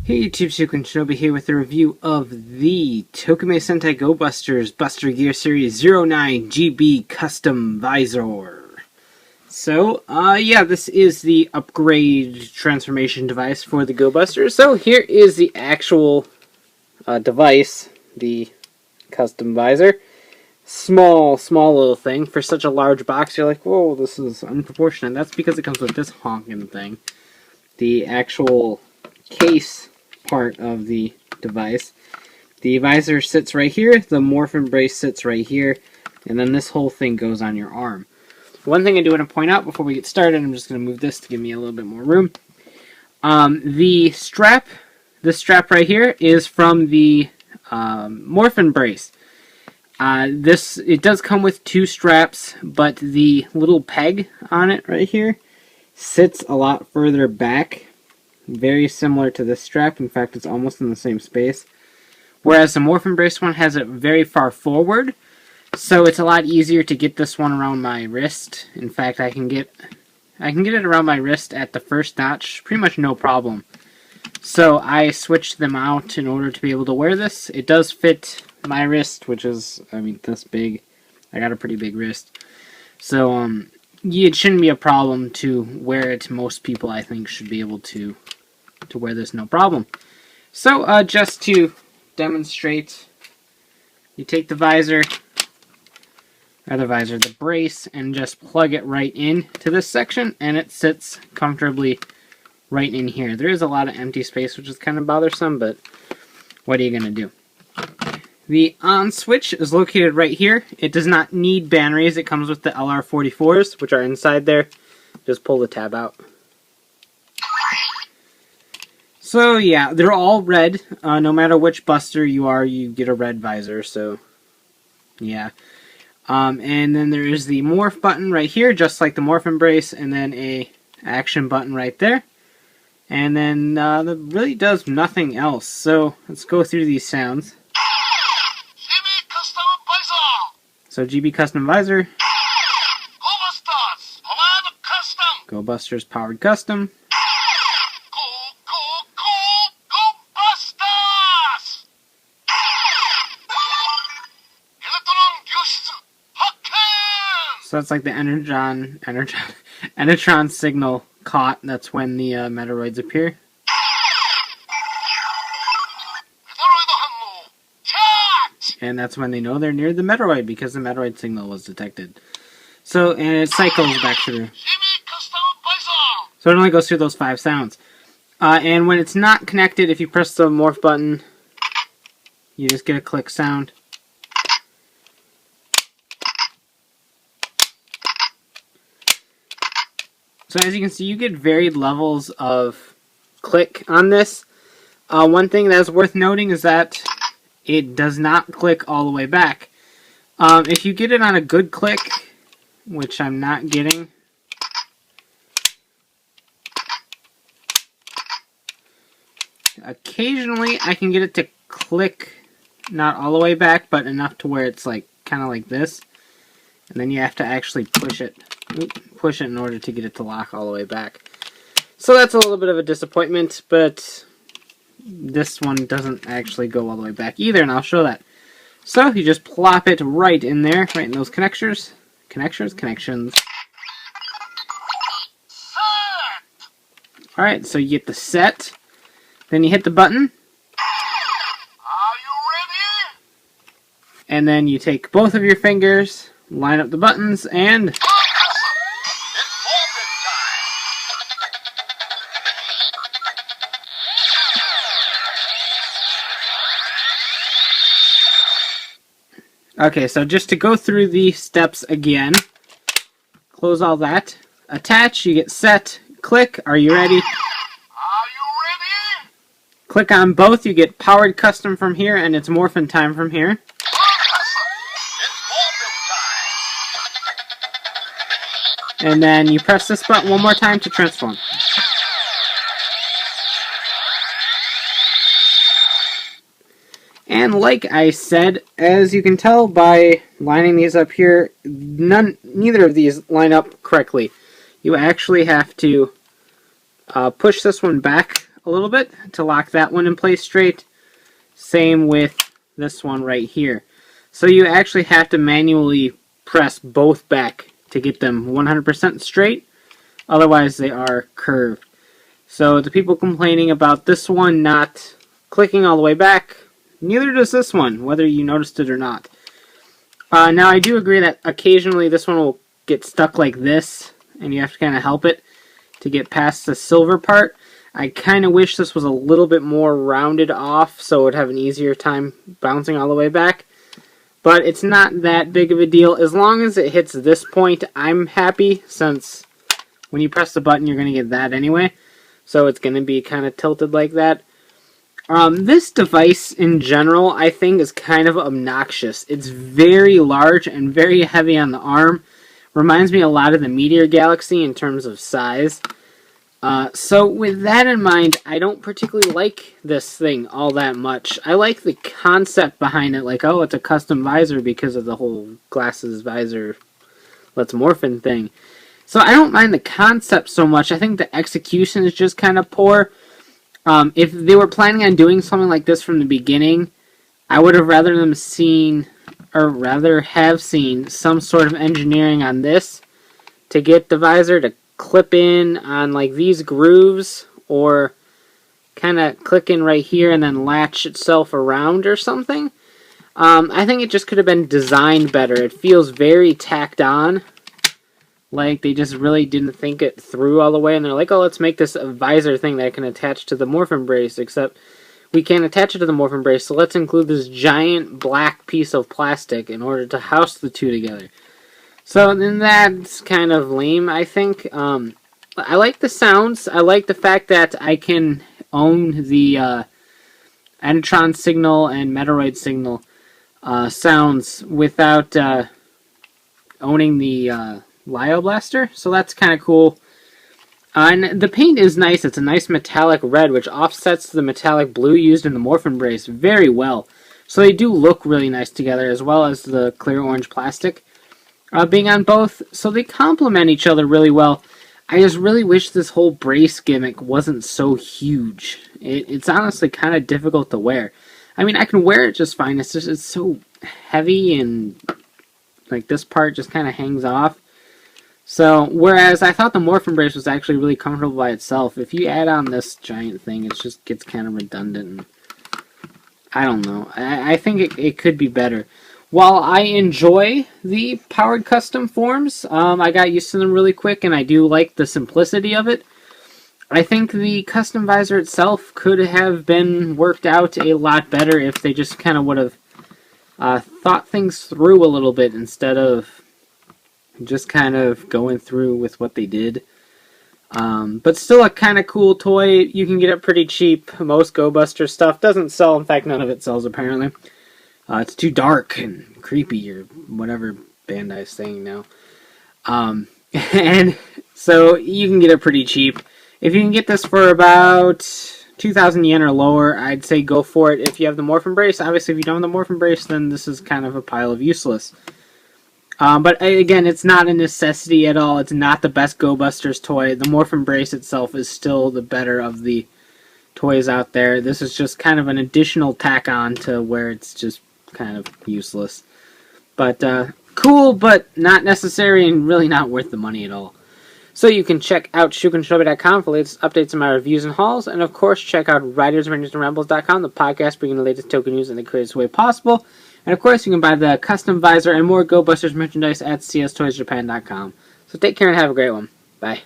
Hey YouTube, Shukun Shinobi here with a review of the Tokumei Sentai Go Busters Buster Gear Series 09 GB Custom Visor. So, yeah, this is the upgrade transformation device for the Go Busters. So here is the actual device, the custom visor. Small little thing. For such a large box, you're like, whoa, this is unproportionate. That's because it comes with this honking thing. The actual case part of the device. The visor sits right here, the Morphin Brace sits right here, and then this whole thing goes on your arm. One thing I do want to point out before we get started, I'm just going to move this to give me a little bit more room. This strap right here is from the Morphin Brace. It does come with two straps, but the little peg on it right here sits a lot further back. Very similar to this strap. In fact, it's almost in the same space. Whereas the Morphin Brace one has it very far forward, so it's a lot easier to get this one around my wrist. In fact, I can get it around my wrist at the first notch, pretty much no problem. So I switched them out in order to be able to wear this. It does fit my wrist, which is, I mean, this big. I got a pretty big wrist. So, it shouldn't be a problem to wear it. Most people, I think, should be able to wear this no problem. So, just to demonstrate, you take the the brace, and just plug it right in to this section, and it sits comfortably right in here. There is a lot of empty space, which is kind of bothersome, but what are you going to do? The on switch is located right here. It does not need batteries. It comes with the LR44s, which are inside there. Just pull the tab out. So yeah, they're all red. No matter which buster you are, you get a red visor. So yeah. And then there is the morph button right here, just like the Morphin Brace, and then a action button right there. And then that really does nothing else. So let's go through these sounds. So GB Custom Visor. Go Busters Powered Custom. So that's like the Enertron signal caught. That's when the Buddyroids appear. And that's when they know they're near the Buddyroid, because the Buddyroid signal was detected. So, and it cycles back through. So it only goes through those 5 sounds. And when it's not connected, if you press the morph button, you just get a click sound. So as you can see, you get varied levels of click on this. One thing that's worth noting is that it does not click all the way back. If you get it on a good click, which I'm not getting, occasionally I can get it to click not all the way back, but enough to where it's like kind of like this, and then you have to actually push it in order to get it to lock all the way back. So that's a little bit of a disappointment, but this one doesn't actually go all the way back either, and I'll show that. So you just plop it right in there, right in those connections. Alright, so you get the set, then you hit the button. Are you ready? And then you take both of your fingers, line up the buttons, and okay, so just to go through the steps again, close all that, attach, you get set, click, are you ready? Are you ready? Click on both, you get Powered Custom from here, and it's Morphin Time from here. And then you press this button one more time to transform. And like I said, as you can tell by lining these up here, neither of these line up correctly. You actually have to push this one back a little bit to lock that one in place straight. Same with this one right here. So you actually have to manually press both back to get them 100% straight. Otherwise they are curved. So the people complaining about this one not clicking all the way back, neither does this one, whether you noticed it or not. Now I do agree that occasionally this one will get stuck like this, and you have to kind of help it to get past the silver part. I kind of wish this was a little bit more rounded off so it would have an easier time bouncing all the way back. But it's not that big of a deal. As long as it hits this point, I'm happy, since when you press the button, you're going to get that anyway. So it's going to be kind of tilted like that. This device, in general, I think is kind of obnoxious. It's very large and very heavy on the arm. Reminds me a lot of the Meteor Galaxy in terms of size. So with that in mind, I don't particularly like this thing all that much. I like the concept behind it, like, oh, it's a custom visor because of the whole glasses visor let's morphin thing. So I don't mind the concept so much. I think the execution is just kind of poor. If they were planning on doing something like this from the beginning, I would have rather have seen some sort of engineering on this to get the visor to clip in on like these grooves, or kind of click in right here and then latch itself around or something. I think it just could have been designed better. It feels very tacked on, like they just really didn't think it through all the way, and they're like, oh, let's make this a visor thing that I can attach to the Morphin Brace, except we can't attach it to the Morphin Brace, so let's include this giant black piece of plastic in order to house the two together. So then that's kind of lame, I think. I like the sounds. I like the fact that I can own the Enetron signal and Buddyroid signal sounds without owning the Lio Blaster. So that's kind of cool. And the paint is nice. It's a nice metallic red, which offsets the metallic blue used in the Morphin Brace very well. So they do look really nice together, as well as the clear orange plastic being on both. So they complement each other really well. I just really wish this whole brace gimmick wasn't so huge. It's honestly kind of difficult to wear. I mean, I can wear it just fine. It's just it's so heavy, and like this part just kind of hangs off. So, whereas I thought the Morphin Brace was actually really comfortable by itself, if you add on this giant thing, it just gets kind of redundant. And I don't know. I think it could be better. While I enjoy the powered custom forms, I got used to them really quick, and I do like the simplicity of it. I think the custom visor itself could have been worked out a lot better if they just kind of would have thought things through a little bit instead of just kind of going through with what they did. But still a kind of cool toy. You can get it pretty cheap. Most Go Buster stuff doesn't sell. In fact, none of it sells apparently. It's too dark and creepy, or whatever Bandai's saying now. And so you can get it pretty cheap. If you can get this for about 2,000 yen or lower, I'd say go for it if you have the Morphin Brace. Obviously, if you don't have the Morphin Brace, then this is kind of a pile of useless. But again, it's not a necessity at all. It's not the best Go Busters toy. The Morphin Brace itself is still the better of the toys out there. This is just kind of an additional tack on to where it's just kind of useless. But cool, but not necessary, and really not worth the money at all. So you can check out shukenshinobi.com for latest updates on my reviews and hauls, and of course check out writersrangersandrambles.com, the podcast bringing the latest token news in the craziest way possible. And of course you can buy the custom visor and more Go Busters merchandise at cstoysjapan.com. So take care and have a great one. Bye.